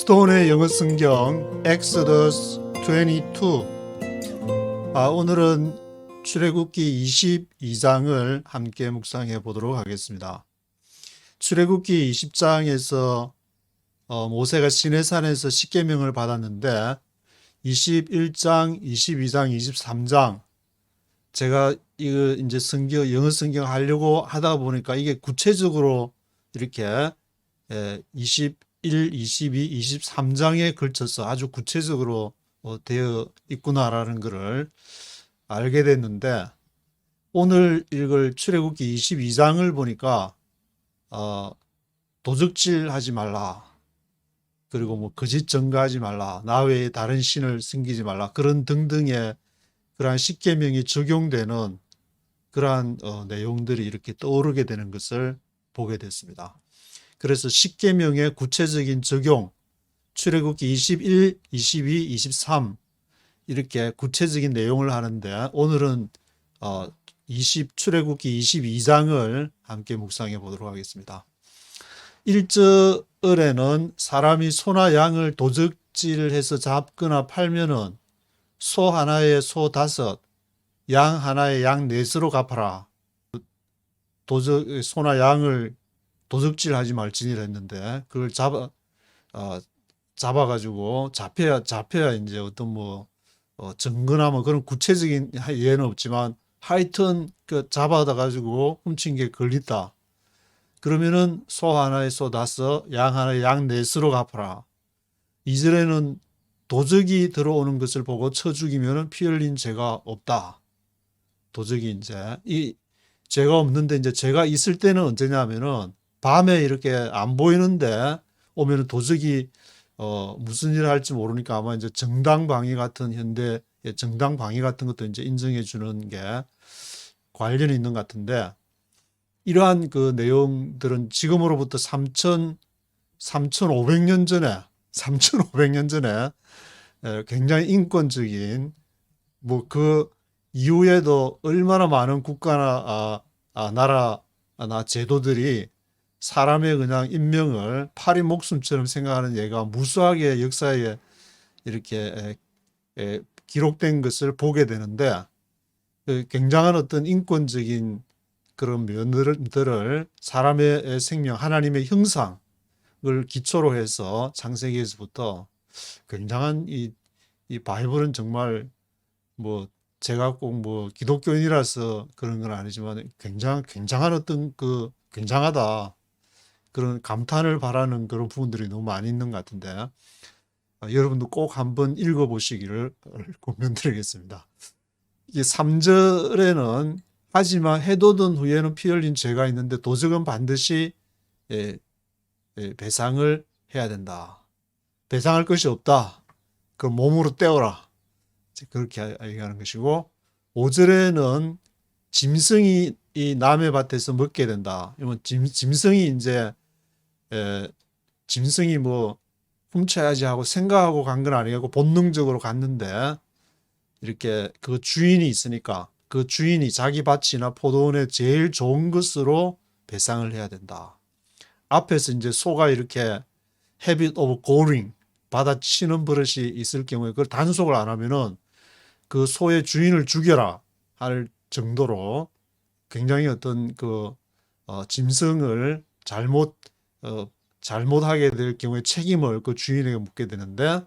스톤의 영어 성경 엑소더스 22. 오늘은 출애굽기 22장을 함께 묵상해 보도록 하겠습니다. 출애굽기 20장에서 모세가 시내산에서 십계명을 받았는데 21장, 22장, 23장 제가 이거 이제 영어 성경 하려고 하다 보니까 이게 구체적으로 이렇게 21, 22, 23장에 걸쳐서 아주 구체적으로 되어 있구나라는 것을 알게 됐는데, 오늘 읽을 출애굽기 22장을 보니까 도적질 하지 말라, 그리고 뭐 거짓 증거하지 말라, 나 외에 다른 신을 섬기지 말라, 그런 등등의 그러한 십계명이 적용되는 그러한 내용들이 이렇게 떠오르게 되는 것을 보게 됐습니다. 그래서 십계명의 구체적인 적용, 출애굽기 21, 22, 23 이렇게 구체적인 내용을 하는데, 오늘은 출애굽기 22장을 함께 묵상해 보도록 하겠습니다. 1절에는 사람이 소나 양을 도적질해서 잡거나 팔면은 소 하나에 소 5, 양 하나에 양 4으로 갚아라. 소나 양을 도적질하지 말지니라 했는데, 그걸 잡아가지고 잡혀야 이제 어떤 증거나 그런 구체적인 예는 없지만, 하여튼 잡아다 가지고 훔친 게 걸렸다. 그러면은 소 하나에 소 5, 양 하나에 양 4으로 갚아라. 2절에는 도적이 들어오는 것을 보고 쳐 죽이면은 피 흘린 죄가 없다. 도적이 이제 죄가 없는데, 이제 죄가 있을 때는 언제냐면은 밤에 이렇게 안 보이는데 오면은 도적이 무슨 일을 할지 모르니까 아마 이제 정당방위 같은, 현대의 정당방위 같은 것도 이제 인정해 주는 게 관련이 있는 것 같은데, 이러한 그 내용들은 지금으로부터 3,500년 전에 굉장히 인권적인, 그 이후에도 얼마나 많은 국가나 나라나 제도들이 사람의 그냥 인명을 파리 목숨처럼 생각하는 예가 무수하게 역사에 이렇게 기록된 것을 보게 되는데, 굉장한 어떤 인권적인 그런 면들을 사람의 생명, 하나님의 형상을 기초로 해서 창세기에서부터 굉장한 이 바이블은 정말 제가 꼭 기독교인이라서 그런 건 아니지만 굉장한 어떤 굉장하다, 그런 감탄을 바라는 그런 부분들이 너무 많이 있는 것 같은데, 여러분도 꼭 한번 읽어보시기를 권면드리겠습니다. 이 3절에는 하지만 해돋은 후에는 피 흘린 죄가 있는데 도적은 반드시 배상을 해야 된다. 배상할 것이 없다. 그 몸으로 떼어라. 그렇게 얘기하는 것이고, 5절에는 짐승이 이 남의 밭에서 먹게 된다. 이건 짐승이 이제 짐승이 훔쳐야지 하고 생각하고 간 건 아니고 본능적으로 갔는데, 이렇게 그 주인이 있으니까 그 주인이 자기 밭이나 포도원에 제일 좋은 것으로 배상을 해야 된다. 앞에서 이제 소가 이렇게 habit of goring, 받아치는 버릇이 있을 경우에 그걸 단속을 안 하면은 그 소의 주인을 죽여라 할 정도로 굉장히 어떤 짐승을 잘못하게 될 경우에 책임을 그 주인에게 묻게 되는데,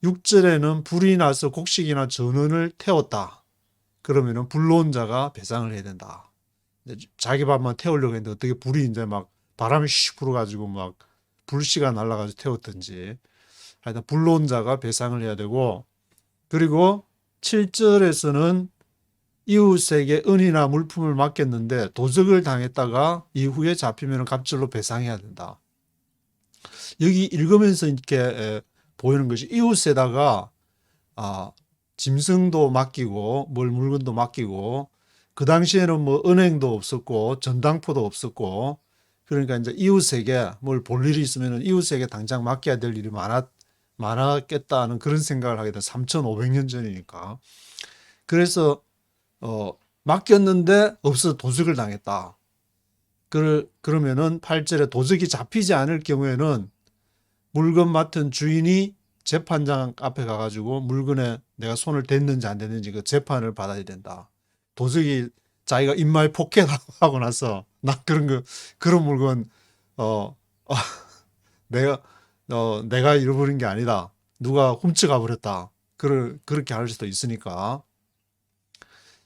6절에는 불이 나서 곡식이나 전원을 태웠다. 그러면은 불러온 자가 배상을 해야 된다. 자기 밭만 태우려고 했는데 어떻게 불이 이제 바람이 슉 불어가지고 불씨가 날아가지고 태웠든지, 하여튼 불러온 자가 배상을 해야 되고, 그리고 7절에서는 이웃에게 은이나 물품을 맡겼는데 도적을 당했다가 이후에 잡히면 갑절로 배상해야 된다. 여기 읽으면서 이렇게 보이는 것이, 이웃에다가 짐승도 맡기고 물건도 맡기고, 그 당시에는 은행도 없었고 전당포도 없었고, 그러니까 이제 이웃에게 뭘 볼 일이 있으면 이웃에게 당장 맡겨야 될 일이 많았겠다는 그런 생각을 하게 돼. 3,500년 전이니까. 그래서 맡겼는데 없어서 도적을 당했다. 그러면은 8절에 도적이 잡히지 않을 경우에는 물건 맡은 주인이 재판장 앞에 가가지고 물건에 내가 손을 댔는지 안 댔는지 그 재판을 받아야 된다. 도저히 자기가 입마에 포켓하고 나서 나 그런 물건 어, 어, 내가 내가 잃어버린 게 아니다. 누가 훔쳐가 버렸다. 그렇게 할 수도 있으니까.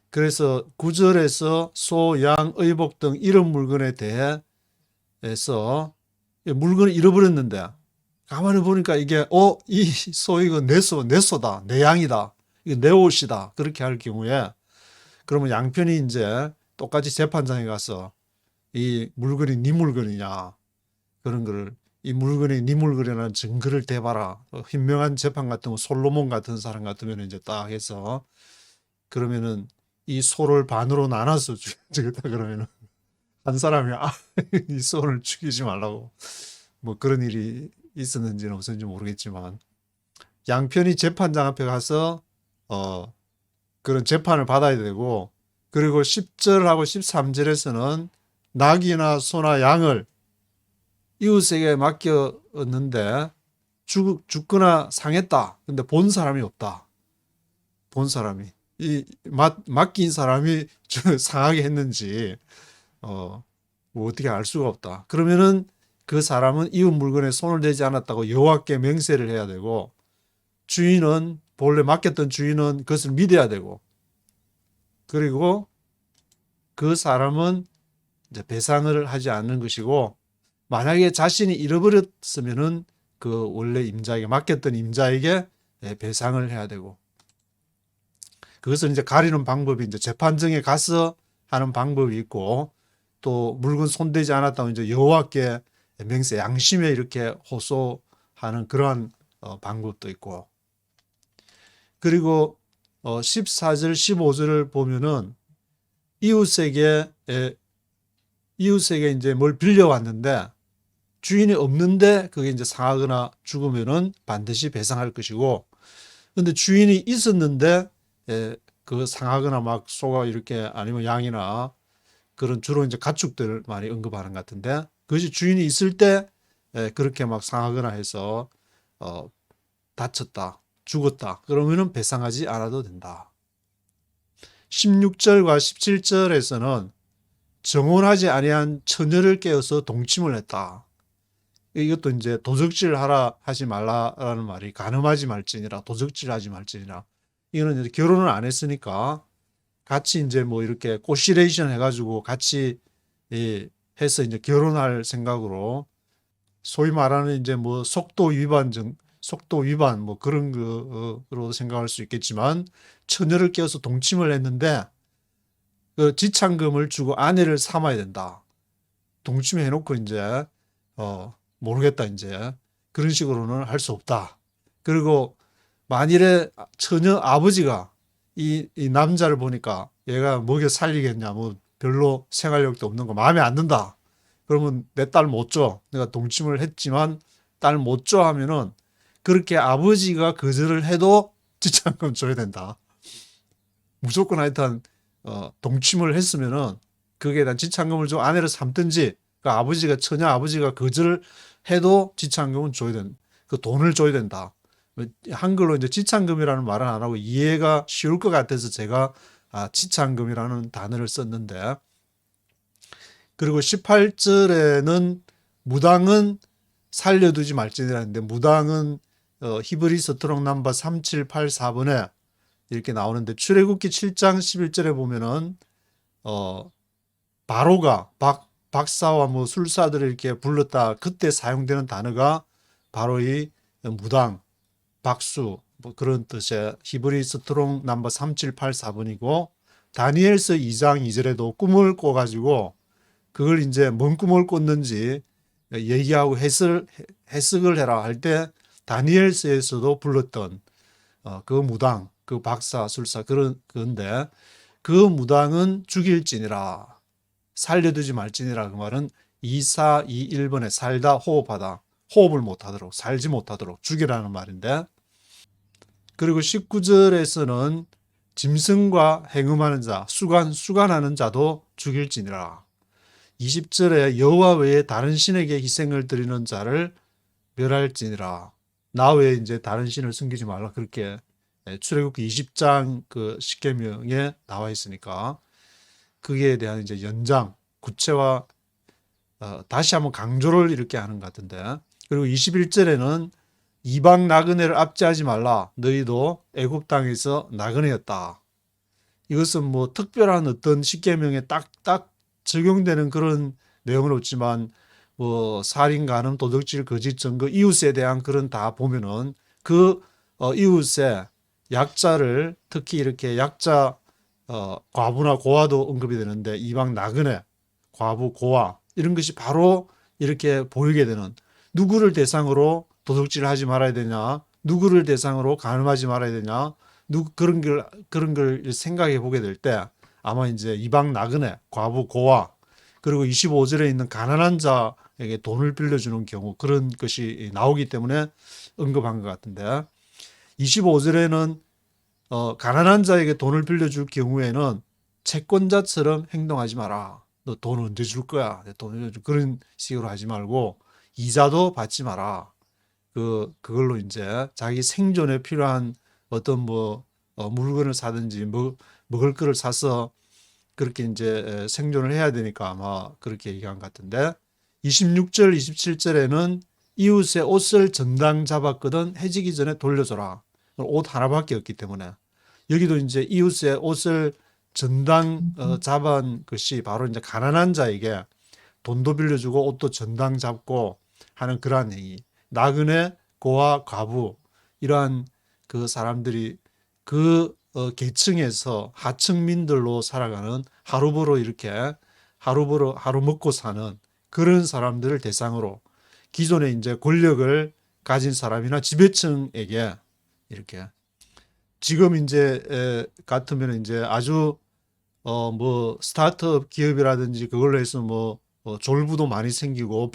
그래서 구절에서 소, 양, 의복 등 이런 물건에 대해서 물건을 잃어버렸는데 가만히 보니까 이게 이 소 이거 내 소다, 내 양이다, 이거 내 옷이다, 그렇게 할 경우에 그러면 양편이 이제 똑같이 재판장에 가서 이 물건이 네 물건이냐 그런 거를 이 물건이 네 물건이라는 증거를 대봐라. 현명한 재판 같은 거 솔로몬 같은 사람 같으면 이제 딱 해서 그러면은 이 소를 반으로 나눠서 죽였다 그러면은 한 사람이 이 소를 죽이지 말라고 뭐 그런 일이 있었는지는 없었는지 모르겠지만 양편이 재판장 앞에 가서 그런 재판을 받아야 되고 그리고 10절하고 13절에서는 낙이나 소나 양을 이웃에게 맡겼는데 죽거나 상했다. 근데 본 사람이 없다. 본 사람이 맡긴 사람이 상하게 했는지 뭐 어떻게 알 수가 없다. 그러면은 그 사람은 이웃 물건에 손을 대지 않았다고 여호와께 맹세를 해야 되고 주인은 본래 맡겼던 주인은 그것을 믿어야 되고 그리고 그 사람은 이제 배상을 하지 않는 것이고 만약에 자신이 잃어버렸으면은 그 원래 임자에게 맡겼던 임자에게 배상을 해야 되고 그것을 이제 가리는 방법이 이제 재판정에 가서 하는 방법이 있고 또 물건 손대지 않았다고 이제 여호와께 맹세 양심에 이렇게 호소하는 그러한 방법도 있고 그리고 14절 15절을 보면은 이웃에게 이제 뭘 빌려왔는데 주인이 없는데 그게 이제 상하거나 죽으면은 반드시 배상할 것이고 근데 주인이 있었는데 그 상하거나 막 소가 이렇게 아니면 양이나 그런 주로 이제 가축들 많이 언급하는 것 같은데 그것이 주인이 있을 때 그렇게 막 상하거나 해서 다쳤다, 죽었다. 그러면은 배상하지 않아도 된다. 16절과 17절에서는 정혼하지 아니한 처녀를 깨어서 동침을 했다. 이것도 이제 도적질 하지 말라라는 말이 간음하지 말지니라 도적질 하지 말지니라. 이거는 이제 결혼을 안 했으니까 같이 이제 뭐 이렇게 꼬시레이션 해가지고 같이 해서 이제 결혼할 생각으로 소위 말하는 이제 뭐 속도 위반 뭐 그런 거로 생각할 수 있겠지만 처녀를 깨워서 동침을 했는데 그 지참금을 주고 아내를 삼아야 된다. 동침해 놓고 이제 모르겠다 이제 그런 식으로는 할 수 없다. 그리고 만일에 처녀 아버지가 이 남자를 보니까 얘가 먹여 살리겠냐 뭐 별로 생활력도 없는 거 마음에 안 든다. 그러면 내 딸 못 줘. 내가 동침을 했지만 딸 못 줘 하면은 그렇게 아버지가 거절을 해도 지참금 줘야 된다. 무조건 하여튼 동침을 했으면은 거기에 대한 지참금을 줘 아내를 삼든지 그 처녀 아버지가 거절을 해도 지참금은 줘야 된다. 그 돈을 줘야 된다. 한글로 이제 지참금이라는 말은 안 하고 이해가 쉬울 것 같아서 제가 지참금이라는 단어를 썼는데 그리고 18절에는 무당은 살려두지 말지니라는데 무당은 히브리서 트록 넘버 3784번에 이렇게 나오는데 출애굽기 7장 11절에 보면은 바로가 박사와 뭐 술사들을 이렇게 불렀다 그때 사용되는 단어가 바로 이 무당 박수 뭐 그런 뜻의 히브리서 트록 넘버 3784번이고 다니엘서 2장 2절에도 꿈을 꿔가지고 그걸 이제 뭔 꿈을 꿨는지 얘기하고 해석을 해라 할 때 다니엘서에서도 불렀던 그 무당, 그 박사, 술사 그런데 그 무당은 죽일지니라 살려두지 말지니라 그 말은 2421번에 살다 호흡하다 호흡을 못하도록 살지 못하도록 죽이라는 말인데 그리고 19절에서는 짐승과 행음하는 자 수간하는 자도 죽일지니라 20절에 여호와 외에 다른 신에게 희생을 드리는 자를 멸할지니라. 나 외에 이제 다른 신을 섬기지 말라. 그렇게 출애굽기 20장 그 십계명에 나와 있으니까 그에 대한 이제 연장, 구체화, 다시 한번 강조를 이렇게 하는 것 같은데. 그리고 21절에는 이방 나그네를 압제하지 말라. 너희도 애굽 땅에서 나그네였다. 이것은 뭐 특별한 어떤 십계명에 딱딱 적용되는 그런 내용은 없지만 뭐 살인, 간음, 도둑질, 거짓 증거, 이웃에 대한 그런 다 보면은 그 이웃의 약자를 특히 이렇게 약자 과부나 고아도 언급이 되는데 이방 나그네, 과부, 고아 이런 것이 바로 이렇게 보이게 되는 누구를 대상으로 도둑질을 하지 말아야 되냐, 누구를 대상으로 간음하지 말아야 되냐, 그런 걸 생각해 보게 될 때 아마 이제 이방 나그네, 과부, 고아 그리고 25절에 있는 가난한 자에게 돈을 빌려주는 경우 그런 것이 나오기 때문에 언급한 것 같은데 25절에는 가난한 자에게 돈을 빌려줄 경우에는 채권자처럼 행동하지 마라. 너 돈 언제 줄 거야? 돈 그런 식으로 하지 말고 이자도 받지 마라. 그걸로 이제 자기 생존에 필요한 어떤 뭐 물건을 사든지 먹을 거를 사서 그렇게 이제 생존을 해야 되니까 아마 그렇게 얘기한 것 같은데 26절, 27절에는 이웃의 옷을 전당 잡았거든 해지기 전에 돌려줘라. 옷 하나밖에 없기 때문에 여기도 이제 이웃의 옷을 전당 잡은 것이 바로 이제 가난한 자에게 돈도 빌려주고 옷도 전당 잡고 하는 그러한 행위. 나그네, 고아, 과부 이러한 그 사람들이 그 계층에서 하층민들로 살아가는 하루벌어 이렇게 하루 먹고 사는 그런 사람들을 대상으로 기존에 이제 권력을 가진 사람이나 지배층에게 이렇게 지금 이제 같으면 이제 아주 뭐 스타트업 기업이라든지 그걸로 해서 뭐 졸부도 많이 생기고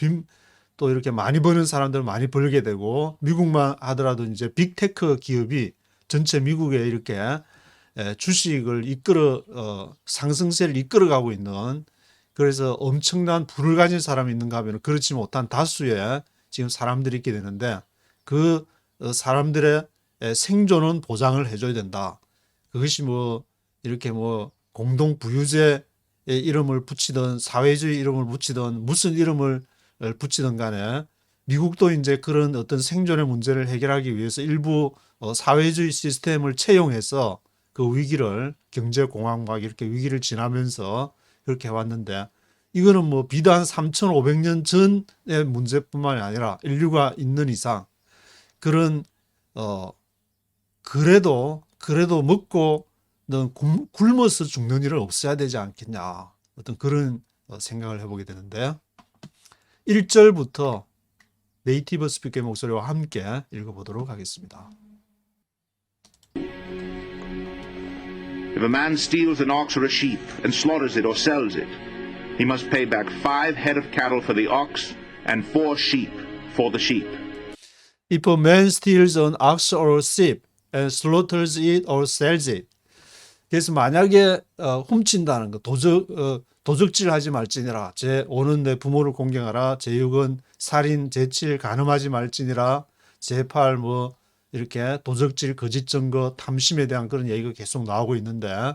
또 이렇게 많이 버는 사람들 많이 벌게 되고 미국만 하더라도 이제 빅테크 기업이 전체 미국에 이렇게 주식을 상승세를 이끌어가고 있는 그래서 엄청난 부를 가진 사람이 있는가 하면 그렇지 못한 다수의 지금 사람들이 있게 되는데 그 사람들의 생존은 보장을 해줘야 된다. 그것이 뭐 이렇게 뭐 공동부유제의 이름을 붙이든 사회주의 이름을 붙이든 무슨 이름을 붙이든 간에 미국도 이제 그런 어떤 생존의 문제를 해결하기 위해서 일부 사회주의 시스템을 채용해서 그 위기를 경제공황 이렇게 위기를 지나면서 그렇게 해왔는데 이거는 뭐 비단 3,500년 전의 문제뿐만이 아니라 인류가 있는 이상 그런 그래도 먹고는 굶어서 죽는 일은 없어야 되지 않겠냐 어떤 그런 생각을 해보게 되는데 1절부터 네이티브 스피커의 목소리와 함께 읽어보도록 하겠습니다. If a man steals an ox or a sheep and slaughters it or sells it, he must pay back 5 head of cattle for the ox and 4 sheep for the sheep. If a man steals an ox or a sheep and slaughters it or sells it. 그래서 만약에 훔친다는 거 도적질하지 말지니라. 제5는 내 부모를 공경하라. 제6은 살인, 제7 간음하지 말지니라. 제8 뭐 이렇게 도적질, 거짓 증거, 탐심에 대한 그런 얘기가 계속 나오고 있는데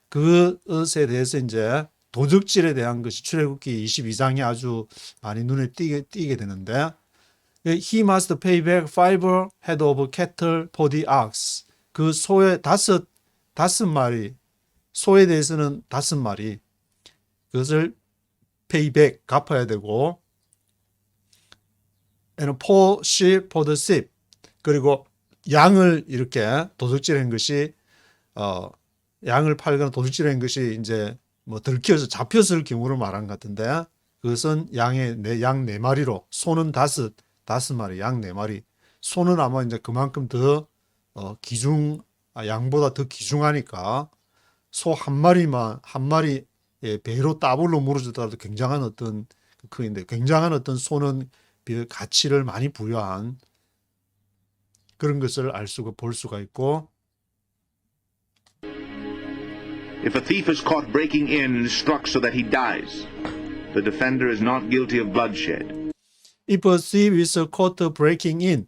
그것에 대해서 이제 도적질에 대한 것이 출애굽기 22장에 아주 많이 눈에 띄게 되는데 He must pay back 5 head of cattle for the ox. 그 소의 다섯 마리, 소에 대해서는 5마리 그것을 pay back 갚아야 되고 and 4 sheep for the sheep. 그리고 양을 이렇게 도둑질한 것이 양을 팔거나 도둑질한 것이 이제 뭐 들켜서 잡혔을 경우를 말한 것 같은데 그것은 양 4마리로 소는 5마리, 양 4마리. 소는 아마 이제 그만큼 더 양보다 더 귀중하니까 소 한 마리 배로 더블로 물어주더라도 굉장한 어떤 크기인데 굉장한 어떤 소는 가치를 많이 부여한 그런 것을 볼 수가 있고 If a thief is caught breaking in and is struck so that he dies, the defender is not guilty of bloodshed. If a thief is caught breaking in,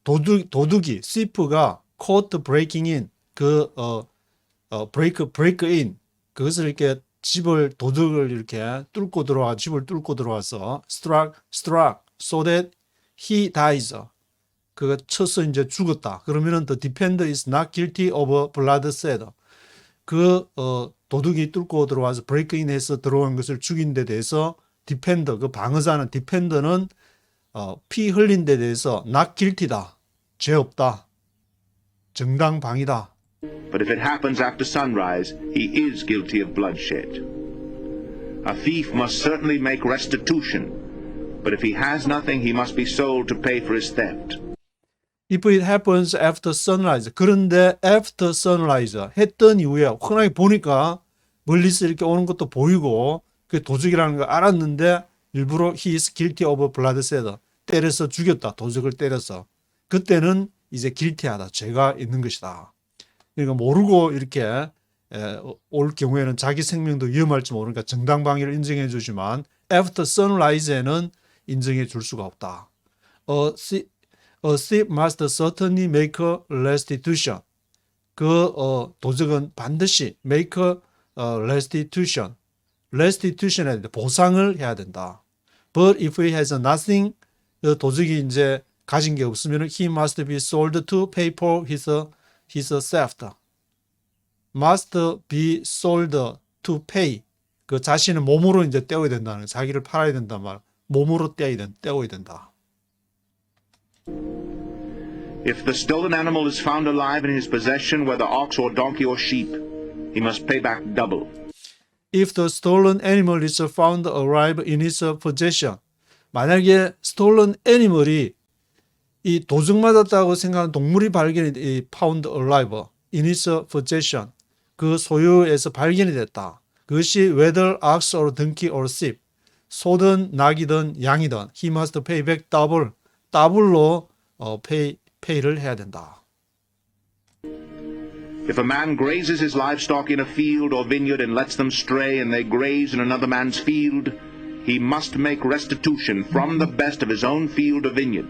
도둑이 thief가 caught breaking in break in 그것을 이렇게 도둑을 이렇게 집을 뚫고 들어와서 struck so that he dies. 그가 쳐서 이제 죽었다. 그러면은 the defendant is not guilty of bloodshed. 도둑이 뚫고 들어와서 break in 해서 들어온 것을 죽인 데 대해서 디펜더, 그 방어자는 디펜더는 피 흘린 데 대해서 not guilty다. 죄 없다. 정당방위다. But if it happens after sunrise, he is guilty of bloodshed. A thief must certainly make restitution, but if he has nothing, he must be sold to pay for his theft. If it happens after sunrise. 그런데 after sunrise, 해 뜬 이후에 흔하게 보니까 멀리서 이렇게 오는 것도 보이고 그게 도둑이라는 걸 알았는데 일부러 he is guilty of bloodshed. 때려서 죽였다. 도둑을 때려서. 그때는 이제 guilty하다. 죄가 있는 것이다. 그러니까 모르고 이렇게 올 경우에는 자기 생명도 위험할지 모르니까 정당방위를 인정해 주지만 after sunrise에는 인정해 줄 수가 없다. A thief must certainly make a restitution. 도둑은 반드시 make a restitution. restitution에 대해 보상을 해야 된다. But if he has nothing, 도둑이 이제 가진 게 없으면 he must be sold to pay for his theft. must be sold to pay. 그 자신의 몸으로 이제 떼어야 된다는, 자기를 팔아야 된단 말. 몸으로 떼어야 된다. If the stolen animal is found alive in his possession, whether ox or donkey or sheep, he must pay back double. If the stolen animal is found alive in his possession. 만약에 stolen animal이 이 도둑맞았다고 생각하는 동물이 found alive in his possession. 그 소유에서 발견이 됐다. 그것이 whether ox or donkey or sheep. 소든 낙이든 양이든 he must pay back double. 더블로 pay를 해야 된다. If a man grazes his livestock in a field or vineyard and lets them stray and they graze in another man's field, he must make restitution from the best of his own field or vineyard.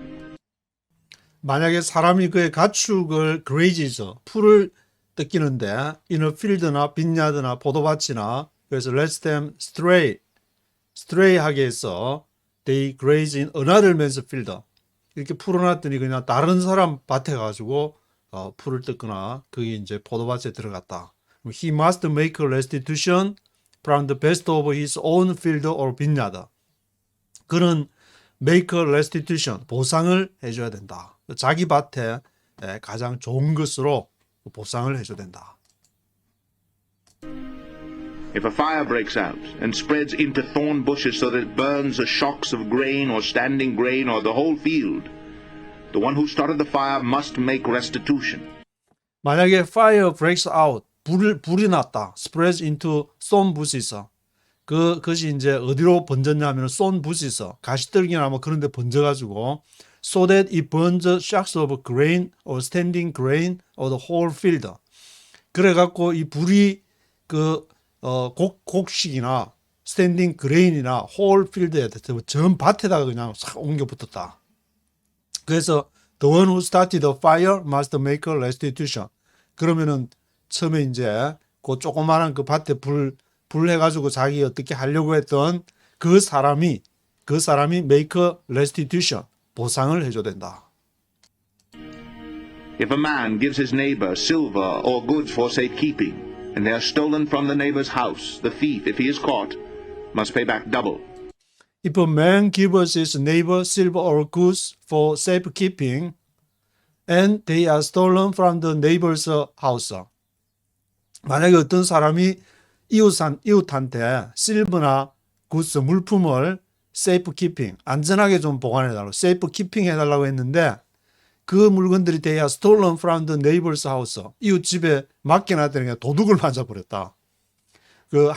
만약에 사람이 그의 가축을 graze, 풀을 뜯기는데 in a field나 빈야드나 포도밭이나 그래서 let them stray 하게 해서 they graze in another man's field. 이렇게 풀어놨더니 그냥 다른 사람 밭에 가지고 풀을 뜯거나 그게 이제 포도밭에 들어갔다. He must make a restitution from the best of his own field or vineyard. 그는 make a restitution, 보상을 해줘야 된다. 자기 밭에 가장 좋은 것으로 보상을 해줘야 된다. If a fire breaks out and spreads into thorn bushes so that it burns the shocks of grain or standing grain or the whole field, the one who started the fire must make restitution. 만약에 fire breaks out, 불이 났다. spreads into thorn bushes. 그것이 이제 어디로 번졌냐면 thorn bushes, 가시떨기나 뭐 그런 데 번져가지고 so that it burns shocks of grain or standing grain or the whole field. 그래갖고 이 불이 곡식이나 스탠딩 그레인이나 홀 필드에 전 밭에다가 그냥 싹 옮겨 붙었다. 그래서 the one who started the fire must make a restitution. 그러면은 처음에 이제 그 조그마한 그 밭에 불 해가지고 자기 어떻게 하려고 했던 그 사람이 make a restitution, 보상을 해줘야 된다. If a man gives his neighbor silver or goods for safekeeping, and they are stolen from the neighbor's house, the thief, if he is caught, must pay back double. If a man gives his neighbor silver or goods for safekeeping, and they are stolen from the neighbor's house. 만약에 어떤 사람이 이웃한테 실버나 굿즈, 물품을 safekeeping, 안전하게 좀 보관해달라고, safekeeping 해달라고 했는데 그 물건들이 they are stolen from the neighbor's house. 이웃 집에 맡겨놨더니 도둑을 맞아버렸다. 그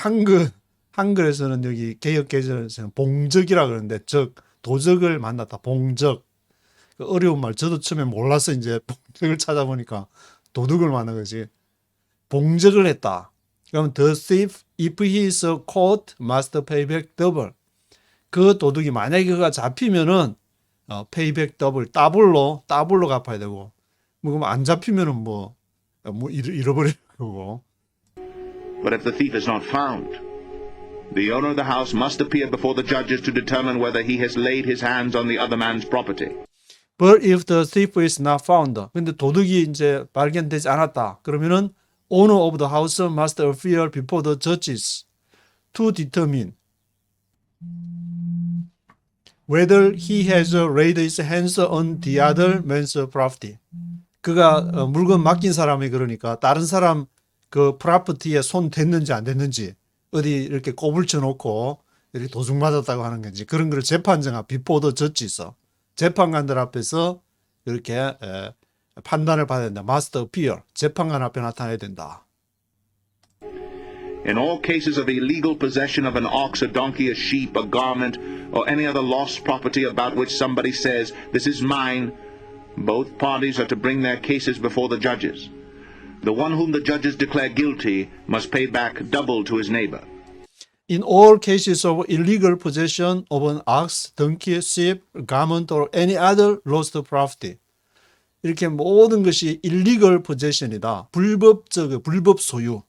한글에서는 여기 개역개정에서는 봉적이라 그러는데 도적을 만났다. 봉적. 그 어려운 말. 저도 처음에 몰라서 이제 봉적을 찾아보니까 도둑을 만난 거지. 봉적을 했다. 그럼 the thief, if he is caught, must pay back double. 그 도둑이 만약에 그가 잡히면은 페이백 더블로 갚아야 되고, 뭐 그럼 안 잡히면은 뭐 잃어버릴 거고. But if the thief is not found, the owner of the house must appear before the judges to determine whether he has laid his hands on the other man's property. But if the thief is not found, 근데 도둑이 이제 발견되지 않았다. 그러면은 owner of the house must appear before the judges to determine whether he has laid his hands on the other man's property. 그가 물건 맡긴 사람이 그러니까 다른 사람 그 프로퍼티에 손 댔는지 안 댔는지 어디 이렇게 꼬불쳐 놓고 이렇게 도둑 맞았다고 하는 건지 그런 걸 재판정하 before the judges 재판관들 앞에서 이렇게 판단을 받아야 된다. must appear 재판관 앞에 나타나야 된다. In all cases of illegal possession of an ox, a donkey, a sheep, a garment, or any other lost property about which somebody says, "This is mine," both parties are to bring their cases before the judges. The one whom the judges declare guilty must pay back double to his neighbor. In all cases of illegal possession of an ox, donkey, sheep, garment, or any other lost property. 이렇게 모든 것이 illegal possession이다. 불법 소유.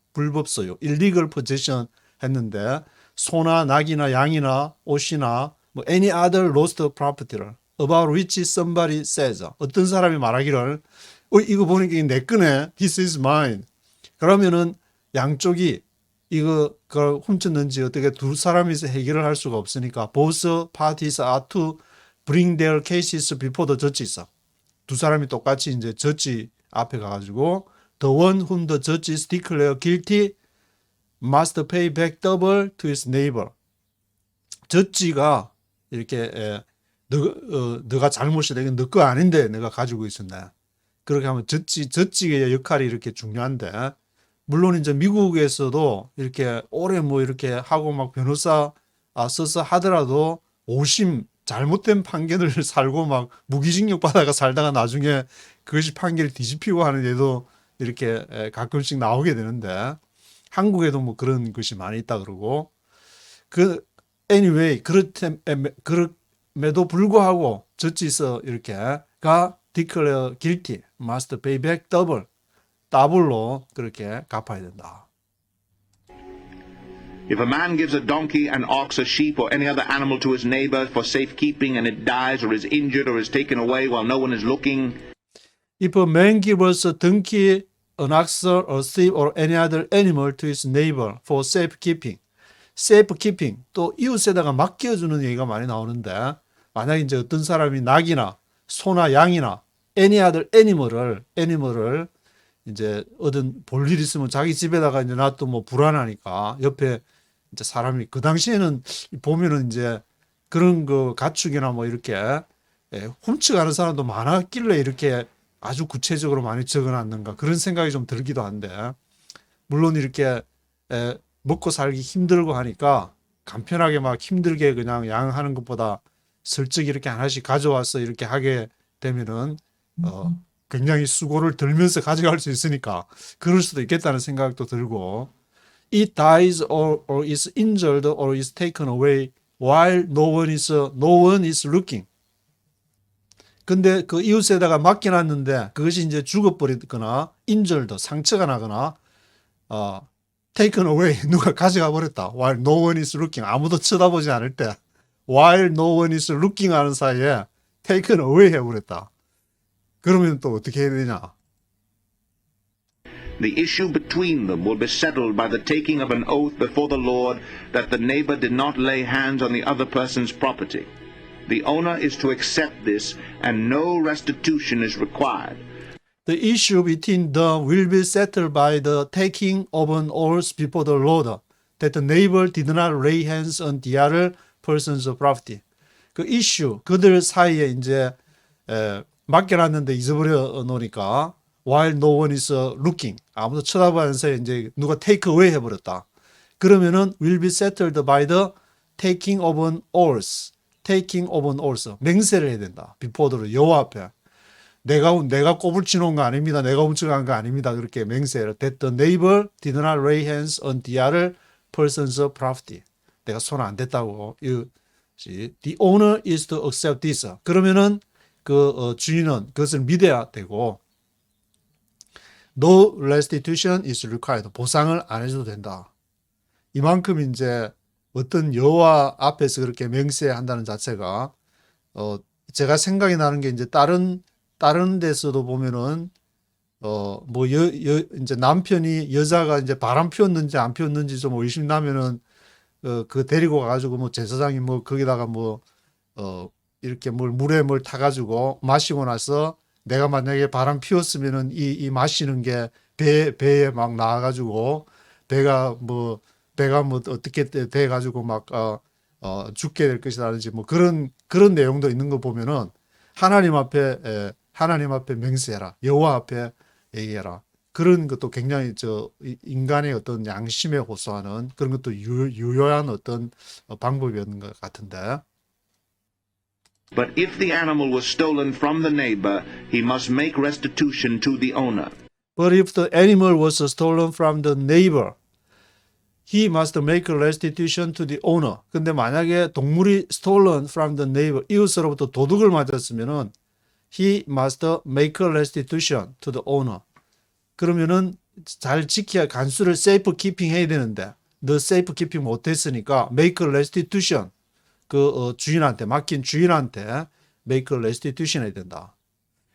illegal possession 했는데 소나 낙이나 양이나 옷이나 뭐 any other lost property를 about which somebody says 어떤 사람이 말하기를 이거 보니까 내 거네. This is mine. 그러면은 양쪽이 이거 그걸 훔쳤는지 어떻게 두 사람이서 해결을 할 수가 없으니까 both parties are to bring their cases before the judges. 두 사람이 똑같이 이제 저지 앞에 가가지고 the one whom the judges declare guilty must pay back double to his neighbor. 저지가 이렇게 너가 잘못이다. 이건 너 거 아닌데 내가 가지고 있었네. 그렇게 하면 저지의 역할이 이렇게 중요한데 물론 이제 미국에서도 이렇게 오래 뭐 이렇게 하고 막 변호사 써서 하더라도 오심 잘못된 판결을 살고 막 무기징역 받아가 살다가 나중에 그것이 판결이 뒤집히고 하는 예도 이렇게 가끔씩 나오게 되는데 한국에도 뭐 그런 것이 많이 있다 그러고 anyway 그럼에도 불구하고 저지서 이렇게가 declare guilty must pay back double 더블로 그렇게 갚아야 된다. If a man gives a donkey, an ox, a sheep, or any other animal to his neighbor for safekeeping and it dies or is injured or is taken away while no one is looking, If a man gives a donkey, an ox, a sheep, or any other animal to his neighbor for safekeeping, safekeeping 또 이웃에다가 맡겨주는 얘기가 많이 나오는데 만약 이제 어떤 사람이 낙이나 소나 양이나 any other animal을 이제 얻은 볼 일 있으면 자기 집에다가 이제 놔도 뭐 불안하니까 옆에 이제 사람이 그 당시에는 보면은 이제 그런 거 가축이나 뭐 이렇게 훔쳐가는 사람도 많았길래 이렇게 아주 구체적으로 많이 적어놨는가 그런 생각이 좀 들기도 한데 물론 이렇게 먹고 살기 힘들고 하니까 간편하게 막 힘들게 그냥 양하는 것보다 슬쩍 이렇게 하나씩 가져와서 이렇게 하게 되면은 굉장히 수고를 들면서 가져갈 수 있으니까 그럴 수도 있겠다는 생각도 들고 it dies or is injured or is taken away while no one is looking. 근데 그 이웃에다가 맡겨놨는데 그것이 이제 죽어버리거나 injured 상처가 나거나 taken away 누가 가져가 버렸다. while no one is looking 아무도 쳐다보지 않을 때 while no one is looking 하는 사이에 taken away 해버렸다. 그러면 또 어떻게 해야 되냐? the issue between them will be settled by the taking of an oath before the Lord that the neighbor did not lay hands on the other person's property. The owner is to accept this and no restitution is required. The issue between them will be settled by the taking of an oath before the Lord that the neighbor did not lay hands on the other person's property. 그 이슈 그들 사이에 이제 맡겨놨는데 잊어버려 놓으니까 while no one is looking 아무도 쳐다보는 사이에 이제 누가 take away 해버렸다. 그러면은 will be settled by the taking of an oath. taking of an oath. 맹세를 해야 된다. before the 여호와 앞에. 내가 꼬불치 놓은 거 아닙니다. 내가 훔쳐간 거 아닙니다. 그렇게 맹세를. That the neighbor did not lay hands on the other person's property. 내가 손 안 댔다고 The owner is to accept this. 그러면은 주인은 그것을 믿어야 되고 No restitution is required. 보상을 안 해줘도 된다. 이만큼 이제 어떤 여호와 앞에서 그렇게 맹세한다는 자체가 제가 생각이 나는 게 이제 다른 데서도 보면은 이제 남편이 여자가 이제 바람 피웠는지 안 피웠는지 좀 의심 나면은 그 데리고 가가지고 뭐 제사장이 뭐 거기다가 이렇게 물에 타가지고 마시고 나서 내가 만약에 바람 피웠으면은 이 마시는 게 배에 막 나와가지고 배가 어떻게 돼가지고 막 죽게 될 것이라든지 뭐 그런 내용도 있는 거 보면은 하나님 앞에 맹세해라. 여호와 앞에 얘기해라. 그런 것도 굉장히 인간의 어떤 양심에 호소하는 그런 것도 유효한 어떤 방법이었는 것 같은데. But if the animal was stolen from the neighbor, he must make restitution to the owner. But if the animal was stolen from the neighbor, he must make restitution to the owner. 근데 만약에 동물이 stolen from the neighbor, 이웃으로부터 도둑을 맞았으면은 he must make restitution to the owner. 그러면은 잘 지켜야 간수를 safe keeping 해야 되는데 the safe keeping 못했으니까 make restitution 주인한테 맡긴 주인한테 make restitution 해야 된다.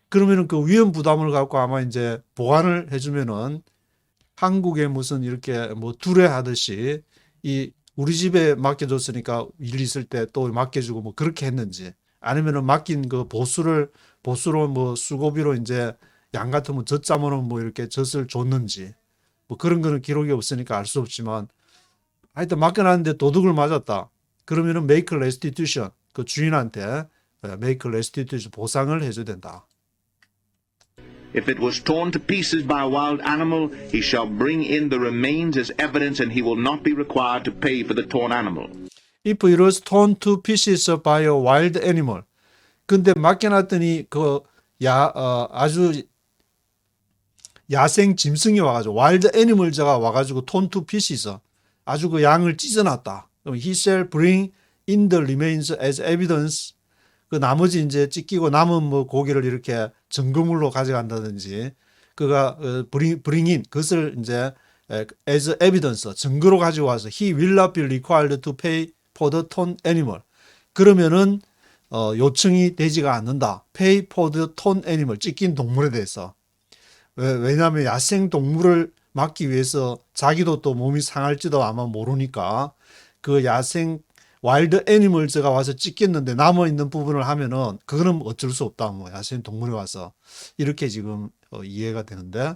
그러면은 그 위험 부담을 갖고 아마 이제 보관을 해주면은 한국에 무슨 이렇게 두레하듯이 우리 집에 맡겨줬으니까 일 있을 때 또 맡겨주고 그렇게 했는지 아니면은 맡긴 그 보수로 수고비로 이제 양 같으면 젖자면은 이렇게 젖을 줬는지 그런 거는 기록이 없으니까 알 수 없지만 하여튼 맡겨놨는데 도둑을 맞았다. 그러면은 make restitution 그 주인한테 make restitution 보상을 해줘야 된다. If it was torn to pieces by a wild animal, he shall bring in the remains as evidence, and he will not be required to pay for the torn animal. If it was torn to pieces by a wild animal. 근데 맡겨놨더니 아주 야생 짐승이 와가지고 wild animals가 와가지고 torn to pieces 아주 그 양을 찢어놨다. 그럼 he shall bring in the remains as evidence. 그 나머지 이제 찢기고 남은 고기를 이렇게 증거물로 가져간다든지 그가 bring in 그것을 이제 as evidence 증거로 가지고 와서 he will not be required to pay for the torn animal. 그러면은 요청이 되지가 않는다. pay for the torn animal 찢긴 동물에 대해서. 왜냐하면 야생 동물을 막기 위해서 자기도 또 몸이 상할지도 아마 모르니까 그 야생 와일드 애니멀즈가 와서 찢겼는데 남아있는 부분을 하면은 그거는 어쩔 수 없다. 야생 동물이 와서 이렇게 지금 이해가 되는데.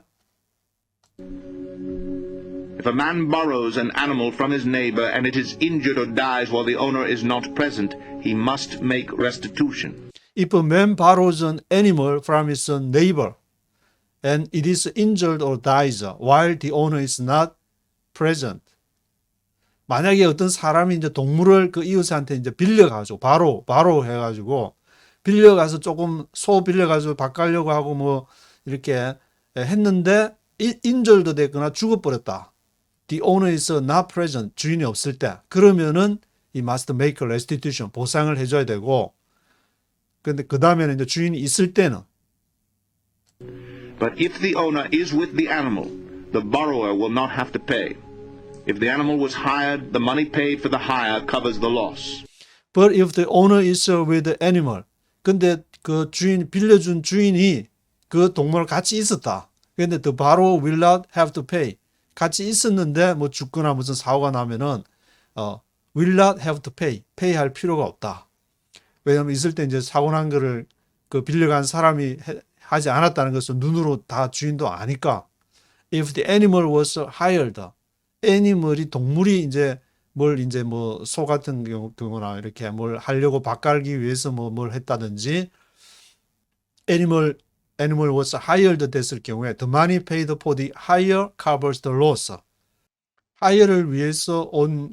If a man borrows an animal from his neighbor and it is injured or dies while the owner is not present, he must make restitution. If a man borrows an animal from his neighbor and it is injured or dies while the owner is not present. 만약에 어떤 사람이 이제 동물을 그 이웃한테 이제 빌려가지고 바로 해가지고 빌려가서 조금 소 빌려가지고 바꾸려고 하고 이렇게 했는데 인절도 됐거나 죽어버렸다. The owner is not present. 주인이 없을 때 그러면은 he must make restitution 보상을 해줘야 되고 근데 그 다음에는 이제 주인이 있을 때는 But if the owner is with the animal, the borrower will not have to pay. If the animal was hired, the money paid for the hire covers the loss. But if the owner is with the animal, 근데 그 빌려준 주인이 그 동물을 같이 있었다. 근데 the borrower will not have to pay. 같이 있었는데 죽거나 무슨 사고가 나면은 will not have to pay 할 필요가 없다. 왜냐하면 있을 때 이제 사고 난 거를 그 빌려간 사람이 하지 않았다는 것을 눈으로 다 주인도 아니까. If the animal was hired, 동물이 이제 소 같은 경우나 이렇게 뭘 하려고 바꾸기 위해서 뭘 했다든지 animal was hired 됐을 경우에 the money paid for the hire covers the loss. hire를 위해서 온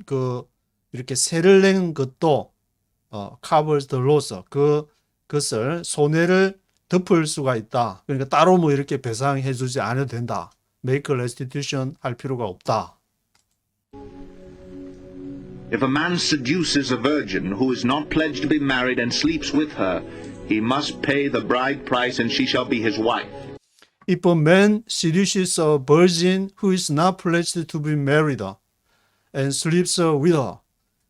이렇게 세를 낸 것도 covers the loss. 그것을 손해를 덮을 수가 있다. 그러니까 따로 이렇게 배상해 주지 않아도 된다. make restitution 할 필요가 없다. If a man seduces a virgin who is not pledged to be married and sleeps with her, he must pay the bride price and she shall be his wife. If a man seduces a virgin who is not pledged to be married and sleeps with her,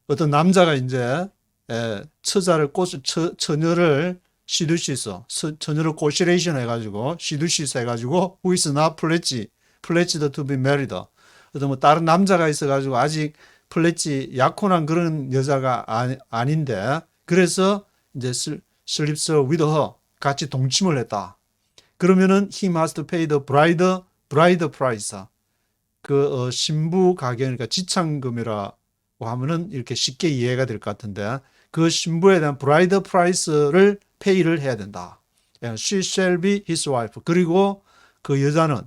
어떤 남자가 이제 처녀를 처녀를 꼬시레이션 해가지고 시두시스 해가지고 who is not pledged to be married. 어떤 뭐 다른 남자가 있어가지고 아직 플랫지 약혼한 그런 여자가 아닌데 그래서 이제 sleeps with her 같이 동침을 했다. 그러면은 he must pay the bride price. 그 신부 가격 그러니까 지참금이라고 하면은 이렇게 쉽게 이해가 될 것 같은데 그 신부에 대한 bride price를 페이를 해야 된다. She shall be his wife. 그리고 그 여자는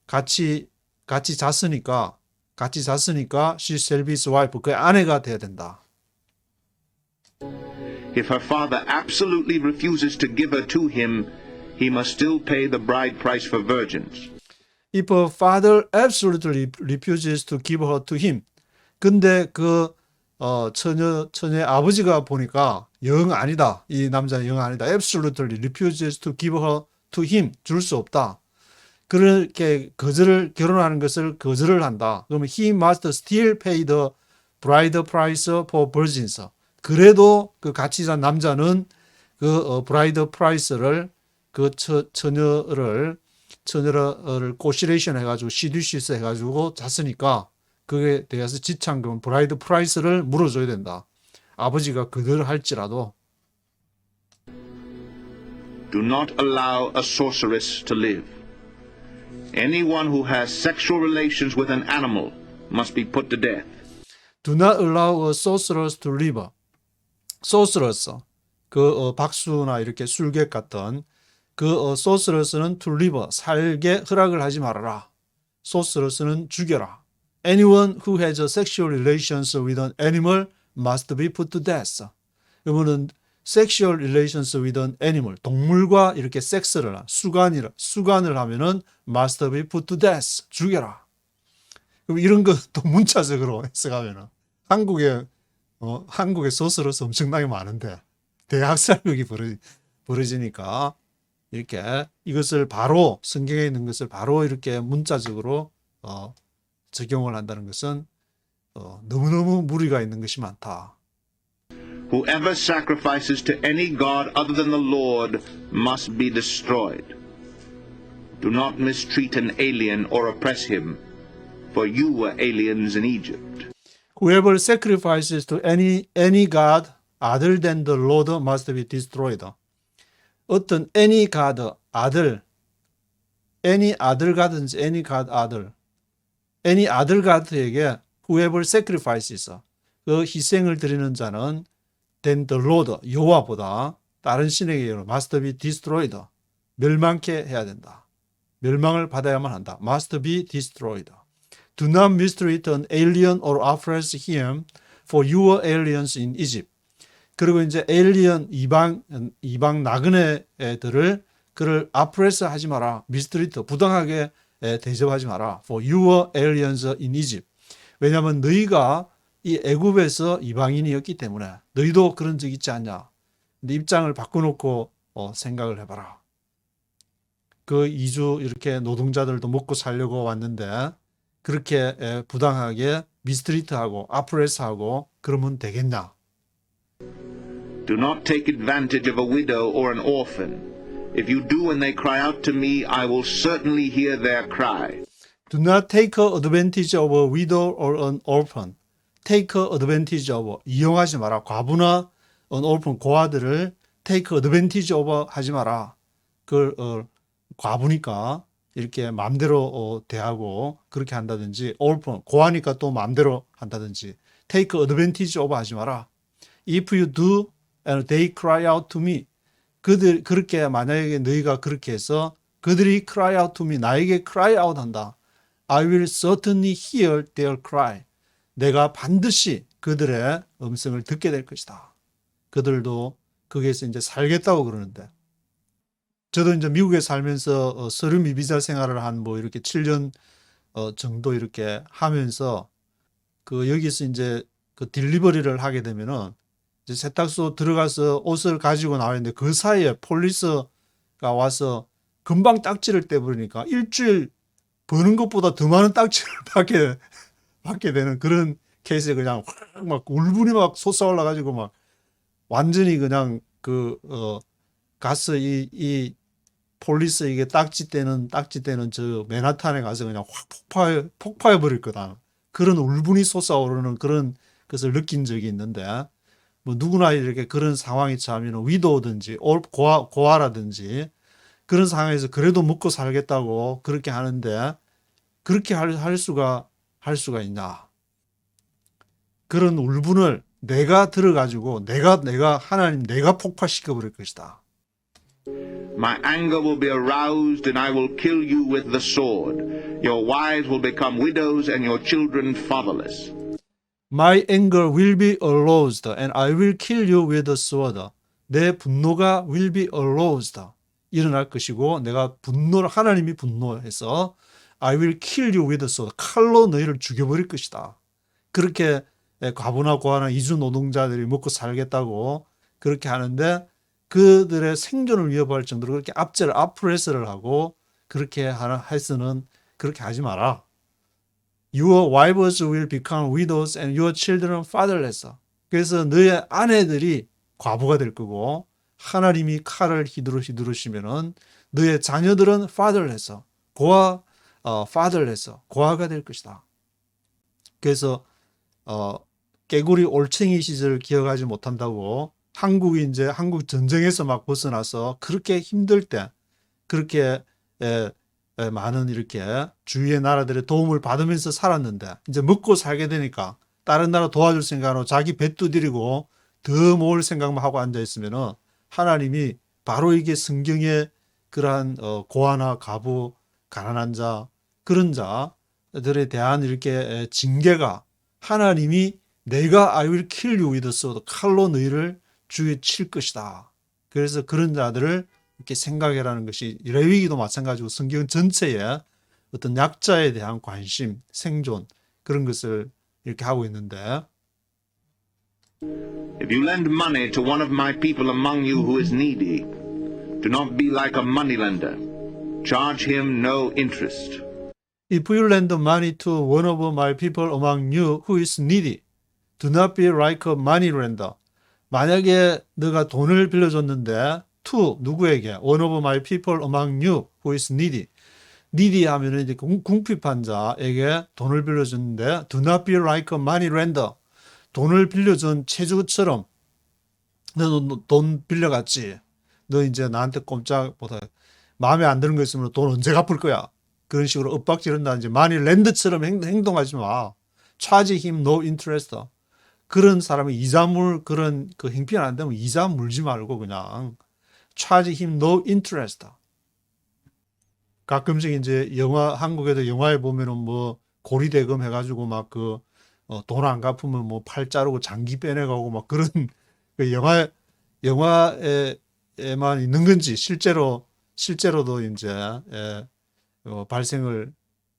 같이 잤으니까 she shall be his wife. 그의 아내가 돼야 된다. If her father absolutely refuses to give her to him, he must still pay the bride price for virgins. If her father absolutely refuses to give her to him. 근데 그 처녀의 아버지가 보니까 영 아니다. 이 남자는 영 아니다. Absolutely refuses to give her to him. 줄 수 없다. 그렇게 결혼하는 것을 거절을 한다. 그러면 he must still pay the bride price for virgins. 그래도 그 같이 산 남자는 그 bride price를 그 처녀를 꼬시레이션 해가지고 시듀시스 해가지고 잤으니까 그에 대해서 지참금 브라이드 프라이스를 물어줘야 된다. 아버지가 거절할지라도. Do not allow a sorceress to live. Anyone who has sexual relations with an animal must be put to death. Do not allow a sorceress to live. sorceress, 그 박수나 이렇게 술객 같던 그 sorceress는 to live, 살게 허락을 하지 말아라. sorceress는 죽여라. Anyone who has sexual relations with an animal must be put to death. 그러면은 sexual relations with an animal, 동물과 이렇게 섹스를 수간을 하면은 must be put to death, 죽여라. 그럼 이런 거 또 문자적으로 해석하면은 한국에 소스로서 엄청나게 많은데 대학 살육이 벌어지니까 이렇게 이것을 바로 성경에 있는 것을 바로 이렇게 문자적으로 적용을 한다는 것은 너무너무 무리가 있는 것이 많다. Whoever sacrifices to any god other than the Lord must be destroyed. Do not mistreat an alien or oppress him, for you were aliens in Egypt. Whoever sacrifices to any god other than the Lord must be destroyed. 어떤 any god any other god든지 any god other god에게 whoever sacrifices 그 희생을 드리는 자는 than the Lord 여호와보다 다른 신에게 must be destroyed 멸망케 해야 된다. 멸망을 받아야만 한다. must be destroyed. Do not mistreat an alien or oppress him, for you were aliens in Egypt. 그리고 이제 alien 이방 나그네들을 그를 oppress 하지 마라. mistreat 부당하게 대접하지 마라. For you were aliens in Egypt. 왜냐하면 너희가 이 애굽에서 이방인이었기 때문에 너희도 그런 적 있지 않냐. 근데 입장을 바꿔놓고 생각을 해봐라. 그 이주 이렇게 노동자들도 먹고 살려고 왔는데 그렇게 부당하게 미스트리트하고 아프레스하고 그러면 되겠냐? Do not take advantage of a widow or an orphan. If you do and they cry out to me, I will certainly hear their cry. Do not take advantage of a widow or an orphan. Take advantage of 이용하지 마라. 과부나 an orphan 고아들을 take advantage of 하지 마라. 그 과부니까 이렇게 마음대로 대하고 그렇게 한다든지 orphan 고아니까 또 마음대로 한다든지 take advantage of 하지 마라. If you do and they cry out to me 그렇게 만약에 너희가 그렇게 해서 그들이 cry out to me 나에게 cry out 한다. I will certainly hear their cry. 내가 반드시 그들의 음성을 듣게 될 것이다. 그들도 거기에서 이제 살겠다고 그러는데 저도 이제 미국에 살면서 서류 미비자 생활을 한 뭐 이렇게 7년 정도 이렇게 하면서 그 여기서 이제 그 딜리버리를 하게 되면은 이제 세탁소 들어가서 옷을 가지고 나왔는데 그 사이에 폴리스가 와서 금방 딱지를 떼버리니까 일주일 버는 것보다 더 많은 딱지를 받게 되는 그런 케이스에 그냥 확 막 울분이 막 솟아올라 가지고 막 완전히 그냥 가서 이 폴리스 이게 딱지 떼는 저 맨하탄에 가서 그냥 확 폭파해 버릴 거다. 그런 울분이 솟아오르는 그런 것을 느낀 적이 있는데 뭐 누구나 이렇게 그런 상황이 처하면 위도든지 고아라든지 그런 상황에서 그래도 먹고 살겠다고 그렇게 하는데 그렇게 할 수가 있냐. 그런 울분을 내가 들어가지고 내가 하나님 내가 폭파시켜 버릴 것이다. My anger will be aroused and I will kill you with the sword. Your wives will become widows and your children fatherless. My anger will be aroused and I will kill you with a sword. 내 분노가 will be aroused. 일어날 것이고 내가 하나님이 분노해서 I will kill you with a sword. 칼로 너희를 죽여버릴 것이다. 그렇게 과부나 고아나 이주 노동자들이 먹고 살겠다고 그렇게 하는데 그들의 생존을 위협할 정도로 그렇게 앞프레스를 하고 그렇게 해서는 그렇게 하지 마라. Your wives will become widows and your children fatherless. 그래서 너의 아내들이 과부가 될 거고 하나님이 칼을 휘두르시면은 너의 자녀들은 fatherless, fatherless, 고아가 될 것이다. 그래서 깨구리 올챙이 시절을 기억하지 못한다고 한국 전쟁에서 막 벗어나서 그렇게 힘들 때 그렇게 많은 이렇게 주위의 나라들의 도움을 받으면서 살았는데 이제 먹고 살게 되니까 다른 나라 도와줄 생각으로 자기 배 두드리고 더 모을 생각만 하고 앉아 있으면은 하나님이 바로 이게 성경의 그러한 고아나 과부, 가난한 자, 그런 자들에 대한 이렇게 징계가 하나님이 내가 I will kill you with a sword, 칼로 너희를 주에 칠 것이다. 그래서 그런 자들을 이렇게 생각해라는 것이 레위기도 마찬가지고 성경 전체에 어떤 약자에 대한 관심, 생존 그런 것을 이렇게 하고 있는데 If you lend money to one of my people among you who is needy, do not be like a moneylender. Charge him no interest. If you lend money to one of my people among you who is needy, do not be like a moneylender. 만약에 너가 돈을 빌려줬는데 to 누구에게? One of my people among you who is needy. needy 하면은 이제 궁핍한 자에게 돈을 빌려줬는데 do not be like a moneylender. 돈을 빌려준 체주처럼 너 돈 빌려갔지. 너 이제 나한테 꼼짝보다 마음에 안 드는 거 있으면 돈 언제 갚을 거야. 그런 식으로 엇박지른다든지 moneylend처럼 행동하지 마. charge him no interest. 그런 사람이 이자물 그런 그 행피가 안 되면 이자 물지 말고 그냥 charge him no interest. 가끔씩 이제 한국에도 영화에 보면은 뭐 고리대금 해가지고 막 돈 안 갚으면 뭐 팔 자르고 장기 빼내가고 막 그런 그 영화에만 있는 건지 실제로도 이제 발생을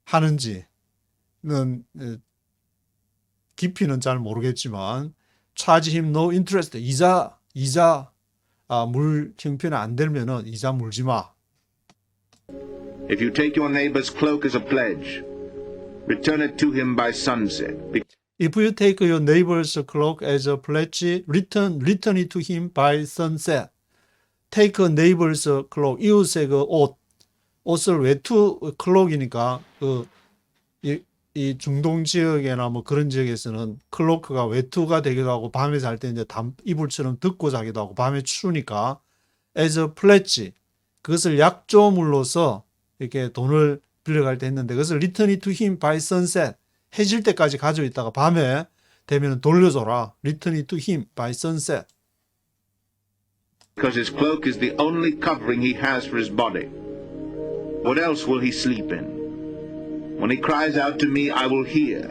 하는지는 깊이는 잘 모르겠지만 charge him no interest. 이자 물 형편이 안 되면은 이자 물지 마. If you take your neighbor's cloak as a pledge, return it to him by sunset. If you take your neighbor's cloak as a pledge, return it to him by sunset. Take a neighbor's cloak. 이웃의 그 옷을 외투 클록이니까 이 중동 지역이나 뭐 그런 지역에서는 클로크가 외투가 되기도 하고 밤에 잘 때 이제 이불처럼 덮고 자기도 하고 밤에 추우니까 as a pledge 그것을 약조물로서 이렇게 돈을 빌려갈 때 했는데 그것을 return it to him by sunset 해질 때까지 가지고 있다가 밤에 되면 돌려줘라. return it to him by sunset. Because his cloak is the only covering he has for his body. What else will he sleep in? When he cries out to me, I will hear,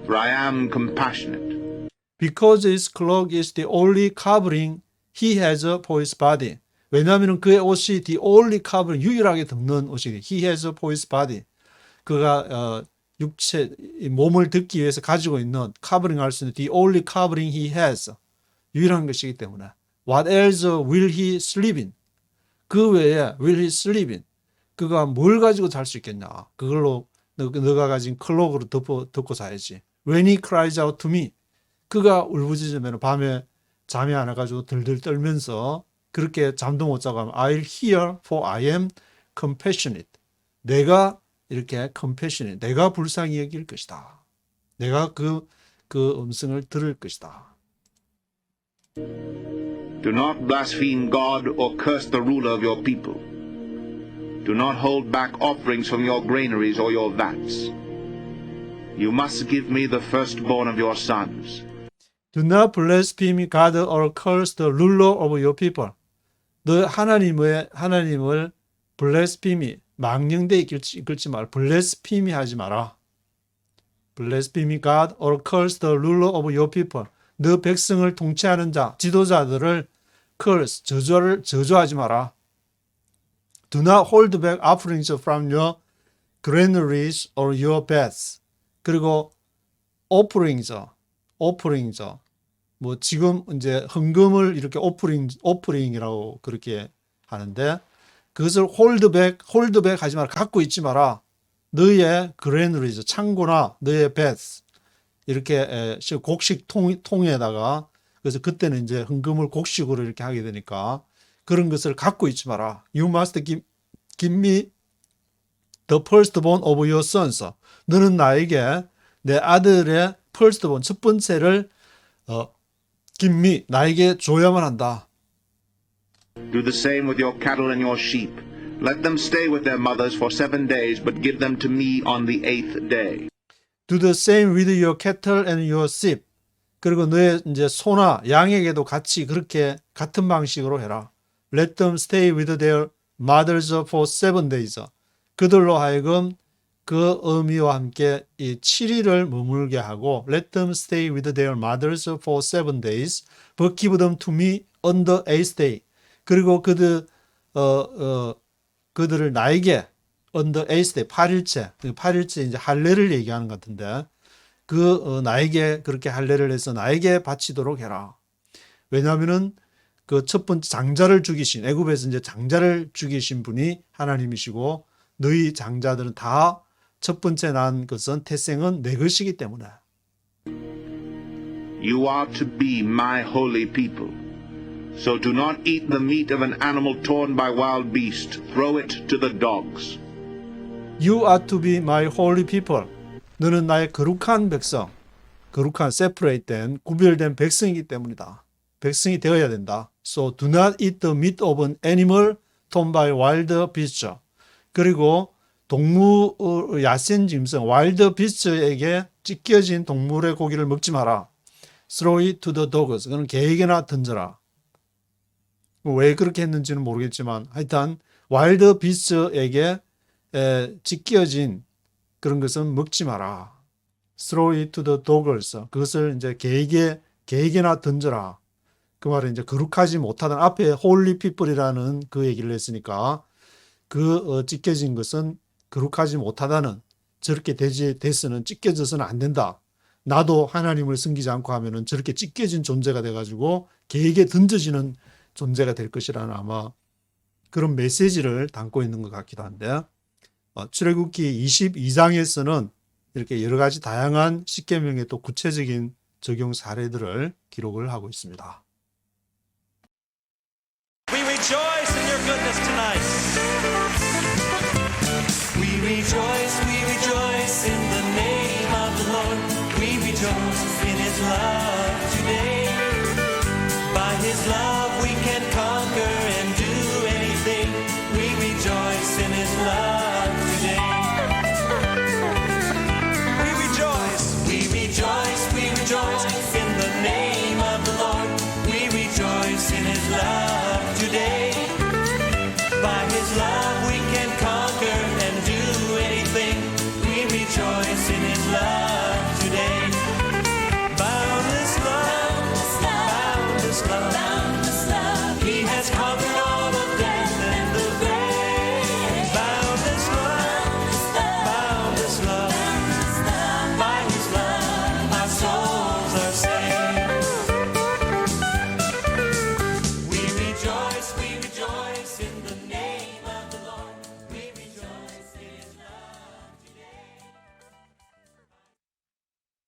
for I am compassionate. Because his cloak is the only covering he has for his body. 왜냐하면 그의 옷이 the only covering, 유일하게 덮는 옷이니. He has for his body. 그가 육체 이 몸을 듣기 위해서 가지고 있는 covering 할 수 있는 the only covering he has 유일한 것이기 때문에 what else will he sleep in 그 외에 will he sleep in 그가 뭘 가지고 잘 수 있겠냐 그걸로 너가 가진 클로그로 덮고 자야지 when he cries out to me 그가 울부짖으면 밤에 잠이 안 와가지고 들들 떨면서 그렇게 잠도 못 자고 하면 I'll hear for I am compassionate 내가 이렇게 compassionate 내가 불쌍히 여길 것이다 내가 그 음성을 들을 것이다 Do not blaspheme God or curse the ruler of your people. Do not hold back offerings from your granaries or your vats. You must give me the firstborn of your sons. Do not blaspheme God or curse the ruler of your people. 너 하나님을 blaspheme, 망령되이 이끌지 마라. blaspheme 하지 마라. blaspheme God or curse the ruler of your people. 너 백성을 통치하는 자, 지도자들을 curse, 저주하지 마라. Do not hold back offerings from your granaries or your beds. 그리고 offerings, 뭐 지금 이제 헌금을 이렇게 오프링이라고 그렇게 하는데 그것을 hold back 하지 마라. 갖고 있지 마라. 너의 granaries, 창고나 너의 beds 이렇게 곡식 통에다가 그래서 그때는 이제 헌금을 곡식으로 이렇게 하게 되니까 그런 것을 갖고 있지 마라. You must give me the firstborn of your sons. 너는 나에게 내 아들의 firstborn 첫 번째를 give me 나에게 줘야만 한다. Do the same with your cattle and your sheep. Let them stay with their mothers for 7 days, but give them to me on the 8th day. Do the same with your cattle and your sheep. 그리고 너의 이제 소나 양에게도 같이 그렇게 같은 방식으로 해라. Let them stay with their mothers for 7 days. 그들로 하여금 그 의미와 함께 이 7일을 머물게 하고 Let them stay with their mothers for 7 days, but give them to me on the 8th day. 그리고 그들을 나에게 on the 8th day, 8일째 이제 할례를 얘기하는 것 같은데 나에게 그렇게 할례를 해서 나에게 바치도록 해라. 왜냐하면은 그 첫 번째 장자를 죽이신 애굽에서 이제 장자를 죽이신 분이 하나님이시고 너희 장자들은 다 첫 번째 난 것은 태생은 내 것이기 때문에. You are to be my holy people. So do not eat the meat of an animal torn by wild beasts. Throw it to the dogs. You are to be my holy people. 너는 나의 거룩한 백성, 거룩한 separate된 구별된 백성이기 때문이다. 백성이 되어야 된다. So do not eat the meat of an animal torn by wild beasts. 그리고 야생 짐승, wild beasts에게 찢겨진 동물의 고기를 먹지 마라. Throw it to the dogs. 그는 개에게나 던져라. 왜 그렇게 했는지는 모르겠지만 하여튼 wild beasts에게 찢겨진 그런 것은 먹지 마라. Throw it to the dogs. 그것을 이제 개에게나 던져라. 그 말은 이제 거룩하지 못하던 앞에 holy people이라는 그 얘기를 했으니까 찢겨진 것은 거룩하지 못하다는 저렇게 돼서는 찢겨져서는 안 된다. 나도 하나님을 섬기지 않고 하면은 저렇게 찢겨진 존재가 돼가지고 개에게 던져지는 존재가 될 것이라는 아마 그런 메시지를 담고 있는 것 같기도 한데 출애굽기 22장에서는 이렇게 여러 가지 다양한 십계명의 또 구체적인 적용 사례들을 기록을 하고 있습니다. We rejoice in your goodness tonight. We rejoice in the name of the Lord. We rejoice in his love today.